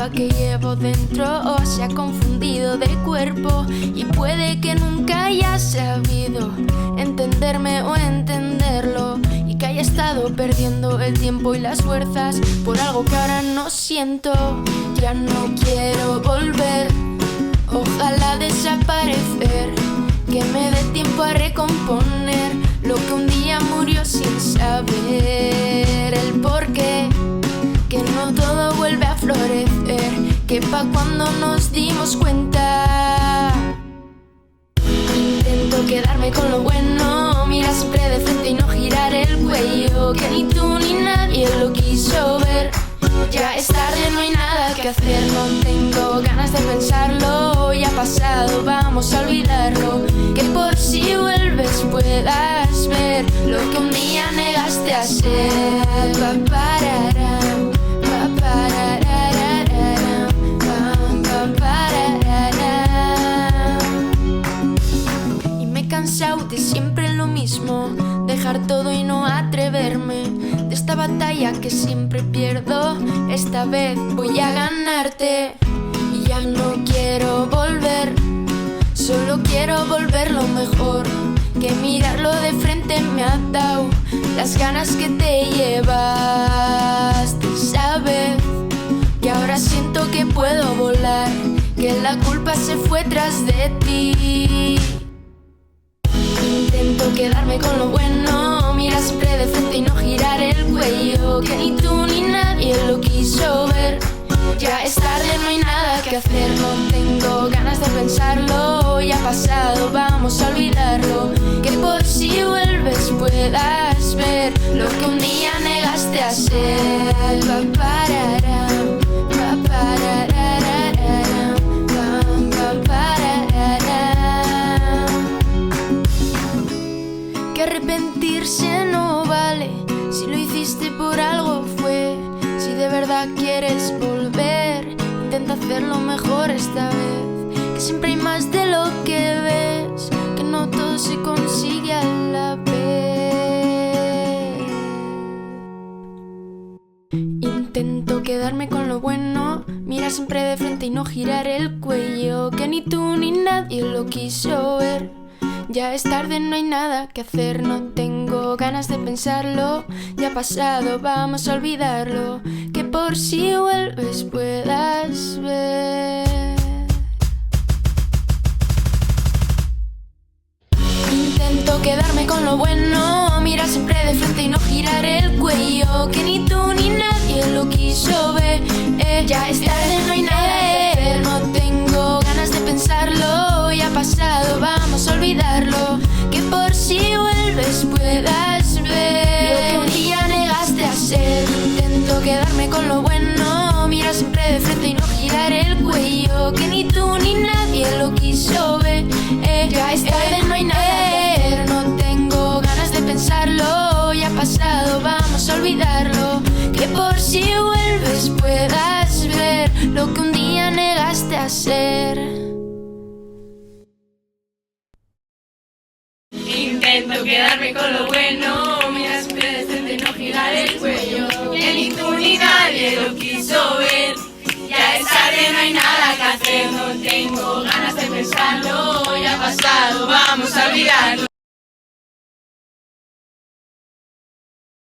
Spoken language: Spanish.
agua que llevo dentro se ha confundido de cuerpo y puede que nunca haya sabido entenderme o entenderlo, y que haya estado perdiendo el tiempo y las fuerzas por algo que ahora no siento. Ya no quiero volver, ojalá desaparecer, que me dé tiempo a recomponer lo que un día murió sin saber el porqué, que no todo vuelve a florecer, que pa' cuando nos dimos cuenta. Intento quedarme con lo bueno, mirar siempre de frente y no girar el cuello, que ni tú ni nadie lo quiso ver. Ya es tarde, no hay nada que hacer, no tengo ganas de pensarlo, ya ha pasado, vamos a olvidarlo, que por si vuelves puedas ver lo que un día negaste a ser. Pa-pa-ra-ram, pa-pa-ra-ra-ra-ram, pam-pam-pa-ra-ra-ram. Y me he cansado de siempre lo mismo, dejar todo y no atreverme, de esta batalla que siempre pierdo. Esta vez voy a ganarte y ya no quiero volver, solo quiero volverlo mejor, que mirarlo de frente me ha dado las ganas que te llevaste. Sabes que ahora siento que puedo volar, que la culpa se fue tras de ti. Intento quedarme con lo bueno, mirar siempre de frente y no girar el cuello, que ni tú ni nadie lo quiso ver. Ya es tarde, no hay nada que hacer, no tengo ganas de pensarlo, ya ha pasado, vamos a olvidarlo, que por si vuelves puedas ver lo que un día negaste a ser. Pa-pa-ra-ram, pa-pa-ra-ra-ra-ram, pam-pam-pa-ra-ra-ram. Que arrepentirse no vale, si lo hiciste por algo fue. Si de verdad quieres volver, intenta hacerlo mejor esta vez, que siempre hay más de lo que ves, que no todo se consigue a la vez. Intento quedarme con lo bueno, mirar siempre de frente y no girar el cuello, que ni tú ni nadie lo quiso ver. Ya es tarde, no hay nada que hacer, no tengo ganas de pensarlo, ya ha pasado, vamos a olvidarlo, que por si vuelves puedas ver. Intento quedarme con lo bueno, mirar siempre de frente y no girar el cuello, que ni tú ni nadie lo quiso ver. Ya es tarde, no hay nada que hacer, no tengo ganas de pensarlo, ya ha pasado, vamos a olvidarlo, que por si vuelves puedas ver lo que un día negaste a ser. Intento quedarme con lo bueno, mirar siempre de frente y no girar el cuello, que ni tú ni nadie lo quiso ver. Ya es tarde, no hay nada que hacer, no tengo ganas de pensarlo, ya ha pasado, vamos a olvidarlo, que por si vuelves puedas ver lo que un día negaste a ser. Intento quedarme con lo bueno, mirar siempre de frente y no girar el cuello, que ni tú ni nadie lo quiso ver. Ya es tarde, no hay nada que hacer, no tengo ganas de pensarlo, ya ha pasado, vamos a olvidarlo,